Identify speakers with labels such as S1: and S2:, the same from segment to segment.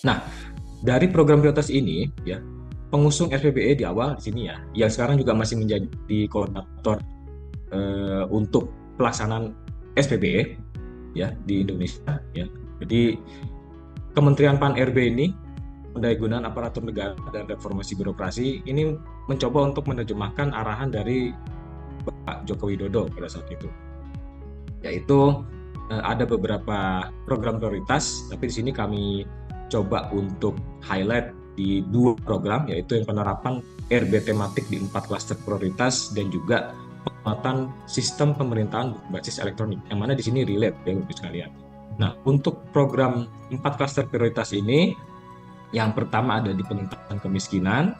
S1: Nah, dari program prioritas ini ya, pengusung SPBE di awal di sini ya, yang sekarang juga masih menjadi koordinator untuk pelaksanaan SPBE ya di Indonesia ya. Jadi Kementerian Pan-RB ini, Pendayagunaan Aparatur Negara dan Reformasi Birokrasi, ini mencoba untuk menerjemahkan arahan dari Pak Joko Widodo pada saat itu, yaitu ada beberapa program prioritas, tapi di sini kami coba untuk highlight di dua program, yaitu yang penerapan RB tematik di 4 klaster prioritas dan juga penguatan sistem pemerintahan berbasis elektronik, yang mana di sini relate ya Bapak sekalian. Nah, untuk program 4 klaster prioritas ini, yang pertama ada di pengentasan kemiskinan,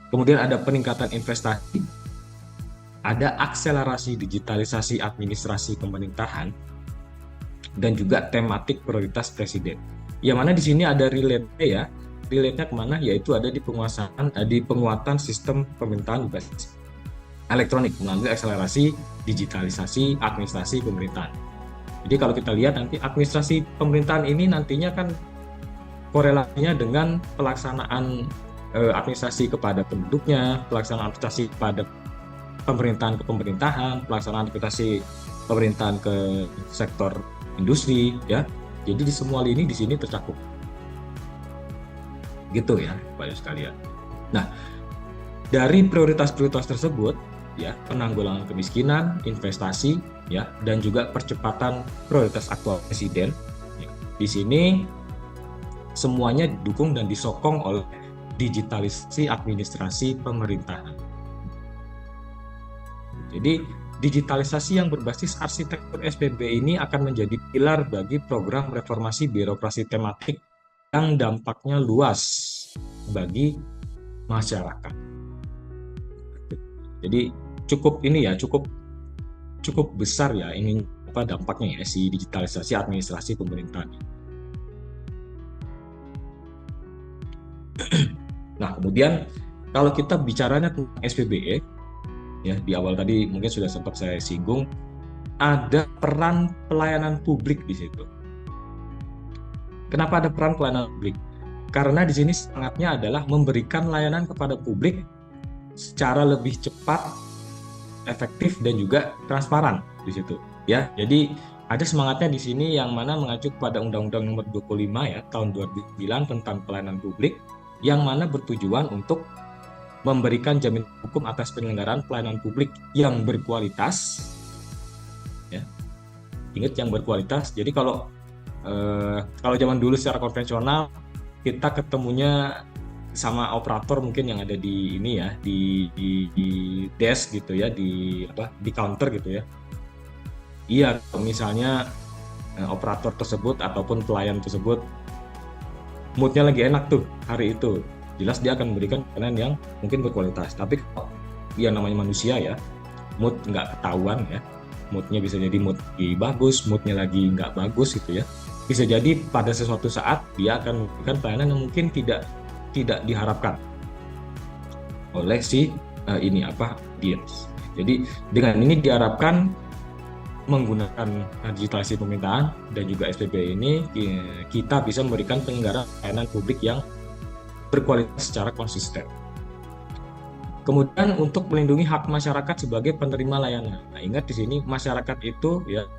S1: kemudian ada peningkatan investasi, ada akselerasi digitalisasi administrasi pemerintahan, dan juga tematik prioritas presiden. Yang mana di sini ada relate-nya ya. Relate-nya kemana? Yaitu ada di penguatan sistem pemerintahan berbasis elektronik melalui akselerasi digitalisasi administrasi pemerintahan. Jadi kalau kita lihat nanti administrasi pemerintahan ini nantinya kan korelasinya dengan pelaksanaan administrasi kepada penduduknya, pelaksanaan administrasi kepada pemerintahan ke pemerintahan, pelaksanaan administrasi pemerintahan ke sektor industri ya. Jadi di semua lini di sini tercakup. Gitu ya, Bapak sekalian. Nah, dari prioritas-prioritas tersebut ya, penanggulangan kemiskinan, investasi ya, dan juga percepatan prioritas aktual presiden. Ya, di sini semuanya didukung dan disokong oleh digitalisasi administrasi pemerintahan. Jadi digitalisasi yang berbasis arsitektur SPB ini akan menjadi pilar bagi program reformasi birokrasi tematik yang dampaknya luas bagi masyarakat. Jadi cukup ini ya, cukup besar ya ini apa dampaknya ya si digitalisasi administrasi pemerintahan. Nah, kemudian kalau kita bicaranya tentang SPBE ya, di awal tadi mungkin sudah sempat saya singgung, ada peran pelayanan publik di situ. Kenapa ada peran pelayanan publik? Karena di sini semangatnya adalah memberikan layanan kepada publik secara lebih cepat, efektif dan juga transparan di situ. Ya, jadi ada semangatnya di sini yang mana mengacu pada Undang-Undang Nomor 25 ya tahun 2009 tentang pelayanan publik, yang mana bertujuan untuk memberikan jaminan hukum atas penyelenggaraan pelayanan publik yang berkualitas. Ya, ingat yang berkualitas. Jadi kalau zaman dulu secara konvensional kita ketemunya sama operator mungkin yang ada di ini ya di desk gitu ya di counter gitu ya. Iya, misalnya operator tersebut ataupun pelayan tersebut moodnya lagi enak tuh hari itu, jelas dia akan memberikan pelayanan yang mungkin berkualitas. Tapi kalau ya namanya manusia ya, mood nggak ketahuan ya, moodnya bisa jadi mood lagi bagus, moodnya lagi nggak bagus gitu ya. Bisa jadi pada sesuatu saat dia akan memberikan pelayanan yang mungkin tidak diharapkan oleh si audiens. Jadi dengan ini diharapkan menggunakan digitalisasi pemerintahan dan juga SPB ini kita bisa memberikan penyelenggaraan pelayanan publik yang berkualitas secara konsisten. Kemudian untuk melindungi hak masyarakat sebagai penerima layanan. Nah, ingat di sini masyarakat itu ya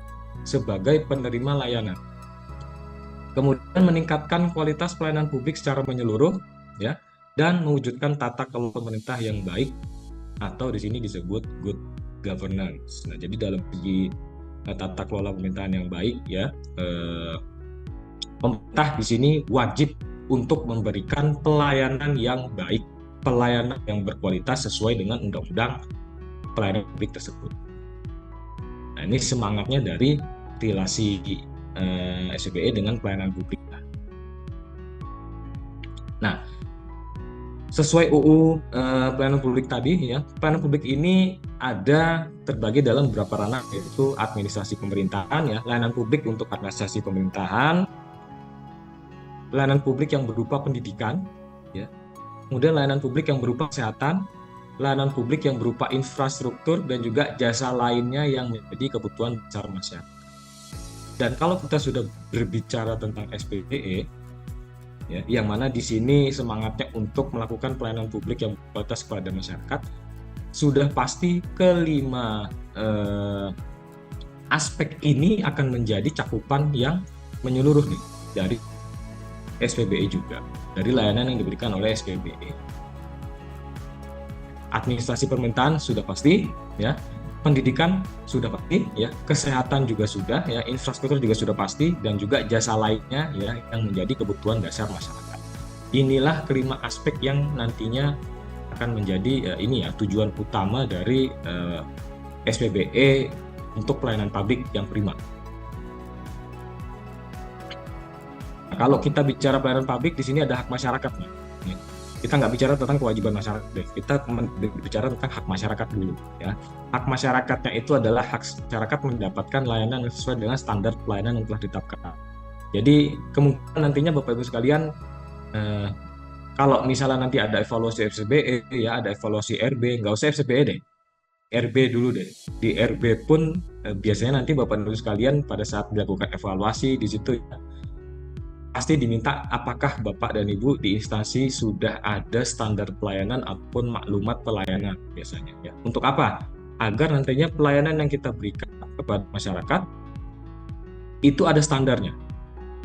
S1: sebagai penerima layanan. Kemudian meningkatkan kualitas pelayanan publik secara menyeluruh ya dan mewujudkan tata kelola pemerintah yang baik atau di sini disebut good governance. Nah, jadi dalam segi tata kelola pemerintahan yang baik ya, pemerintah di sini wajib untuk memberikan pelayanan yang baik, pelayanan yang berkualitas sesuai dengan undang-undang pelayanan publik tersebut. Nah, ini semangatnya dari relasi SPBE dengan pelayanan publik. Nah, sesuai UU pelayanan publik tadi ya, pelayanan publik ini ada terbagi dalam beberapa ranah, yaitu administrasi pemerintahan ya, layanan publik untuk administrasi pemerintahan, layanan publik yang berupa pendidikan ya, kemudian layanan publik yang berupa kesehatan, layanan publik yang berupa infrastruktur dan juga jasa lainnya yang menjadi kebutuhan besar masyarakat. Dan kalau kita sudah berbicara tentang SPBE, ya, yang mana di sini semangatnya untuk melakukan pelayanan publik yang berkualitas kepada masyarakat, sudah pasti kelima aspek ini akan menjadi cakupan yang menyeluruh nih dari SPBE juga, dari layanan yang diberikan oleh SPBE. Administrasi pemerintahan sudah pasti, ya, pendidikan sudah pasti, ya, kesehatan juga sudah, ya, infrastruktur juga sudah pasti, dan juga jasa lainnya, ya, yang menjadi kebutuhan dasar masyarakat. Inilah kelima aspek yang nantinya akan menjadi ini ya tujuan utama dari SPBE untuk pelayanan publik yang prima. Nah, kalau kita bicara pelayanan publik, di sini ada hak masyarakat nih. Kita nggak bicara tentang kewajiban masyarakat, kita bicara tentang hak masyarakat dulu, ya. Hak masyarakatnya itu adalah hak masyarakat mendapatkan layanan sesuai dengan standar pelayanan yang telah ditetapkan. Jadi kemungkinan nantinya Bapak Ibu sekalian, kalau misalnya nanti ada evaluasi SPBE, ya, ada evaluasi RB, nggak usah SPBE deh, RB dulu deh. Di RB pun biasanya nanti Bapak Ibu sekalian pada saat dilakukan evaluasi di situ, ya, pasti diminta apakah Bapak dan Ibu di instansi sudah ada standar pelayanan ataupun maklumat pelayanan biasanya, ya. Untuk apa? Agar nantinya pelayanan yang kita berikan kepada masyarakat itu ada standarnya.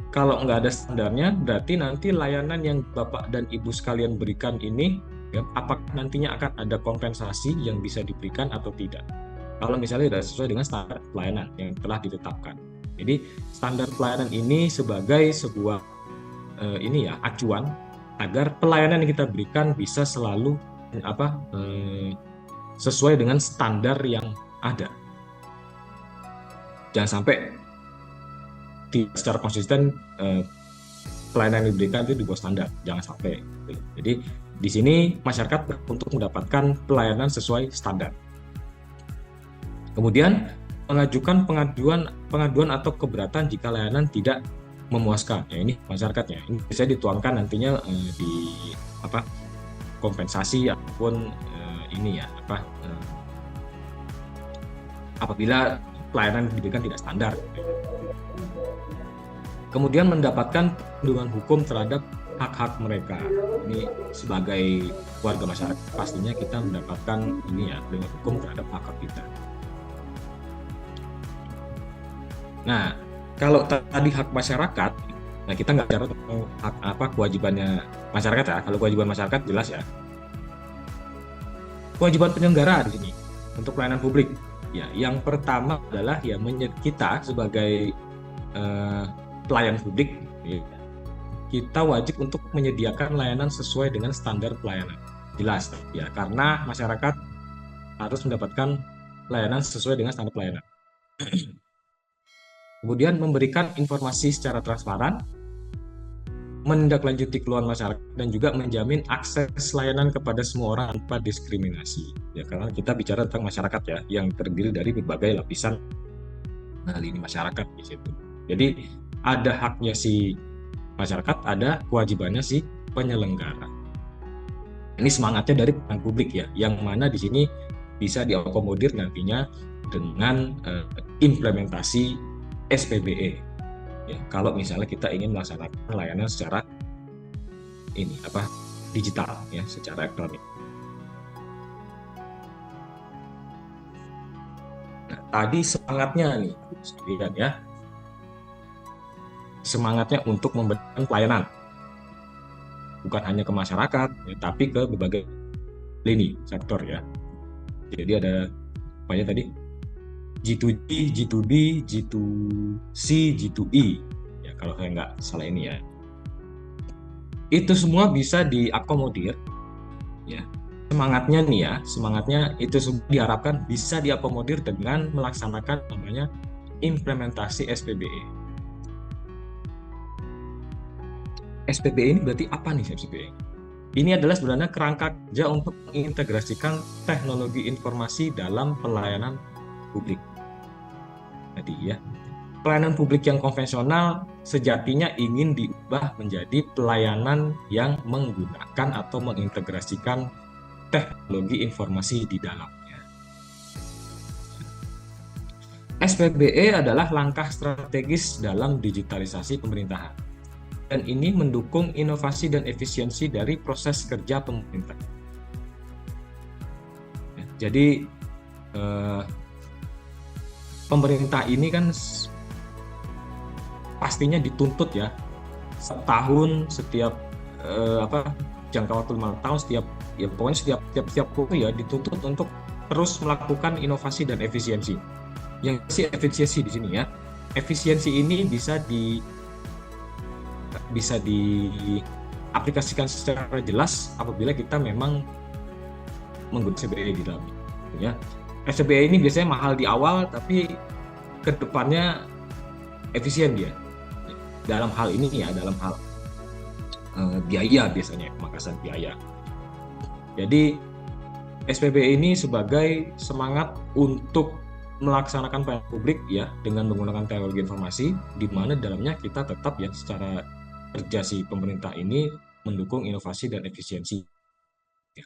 S1: Kalau nggak ada standarnya, berarti nanti layanan yang Bapak dan Ibu sekalian berikan ini, ya, apakah nantinya akan ada kompensasi yang bisa diberikan atau tidak. Kalau misalnya tidak sesuai dengan standar pelayanan yang telah ditetapkan. Jadi standar pelayanan ini sebagai sebuah acuan agar pelayanan yang kita berikan bisa selalu sesuai dengan standar yang ada. Jangan sampai secara konsisten pelayanan yang diberikan itu di bawah standar, jangan sampai. Jadi di sini masyarakat untuk mendapatkan pelayanan sesuai standar. Kemudian mengajukan pengaduan atau keberatan jika layanan tidak memuaskan. Ya, ini masyarakatnya. Ini bisa dituangkan nantinya di kompensasi ataupun apabila pelayanan diberikan tidak standar. Kemudian mendapatkan perlindungan hukum terhadap hak-hak mereka. Ini sebagai warga masyarakat pastinya kita mendapatkan perlindungan hukum terhadap hak-hak kita. Nah, kalau tadi hak masyarakat, nah kita nggak bicara tentang kewajibannya masyarakat, ya. Kalau kewajiban masyarakat jelas, ya. Kewajiban penyelenggara di sini untuk pelayanan publik, ya. Yang pertama adalah ya kita sebagai pelayan publik, ya, kita wajib untuk menyediakan layanan sesuai dengan standar pelayanan. Jelas, ya, karena masyarakat harus mendapatkan layanan sesuai dengan standar pelayanan. Kemudian memberikan informasi secara transparan, menindaklanjuti keluhan masyarakat, dan juga menjamin akses layanan kepada semua orang tanpa diskriminasi. Ya, karena kita bicara tentang masyarakat, ya, yang terdiri dari berbagai lapisan lini masyarakat di situ. Jadi ada haknya si masyarakat, ada kewajibannya si penyelenggara. Ini semangatnya dari pelayanan publik, ya, yang mana di sini bisa diakomodir nantinya dengan implementasi SPBE, ya, kalau misalnya kita ingin melaksanakan layanan secara digital, ya, secara elektronik. Nah, tadi semangatnya nih, lihat, ya, semangatnya untuk memberikan pelayanan bukan hanya ke masyarakat, ya, tapi ke berbagai lini sektor, ya. Jadi ada banyak tadi G2G, G2B, G2C, G2E, ya, kalau saya nggak salah ini, ya. Itu semua bisa diakomodir, ya. Semangatnya nih, ya, semangatnya itu diharapkan bisa diakomodir dengan melaksanakan namanya implementasi SPBE. SPBE ini berarti apa nih SPBE? Ini adalah sebenarnya kerangka kerja untuk mengintegrasikan teknologi informasi dalam pelayanan publik. Jadi, ya, pelayanan publik yang konvensional sejatinya ingin diubah menjadi pelayanan yang menggunakan atau mengintegrasikan teknologi informasi di dalamnya. SPBE adalah langkah strategis dalam digitalisasi pemerintahan, dan ini mendukung inovasi dan efisiensi dari proses kerja pemerintah. Jadi pemerintah ini kan pastinya dituntut ya, setahun, setiap jangka waktu 5 tahun, setiap ya pokoknya setiap waktu ya dituntut untuk terus melakukan inovasi dan efisiensi. Yang sih efisiensi di sini ya, efisiensi ini bisa diaplikasikan secara jelas apabila kita memang menggunakan SPBE di dalamnya. Ya, SPBE ini biasanya mahal di awal, tapi kedepannya efisien dia. Dalam hal ini ya, dalam hal biaya biasanya, pemangkasan biaya. Jadi SPBE ini sebagai semangat untuk melaksanakan pelayanan publik ya dengan menggunakan teknologi informasi, di mana dalamnya kita tetap ya secara kerja si pemerintah ini mendukung inovasi dan efisiensi. Ya.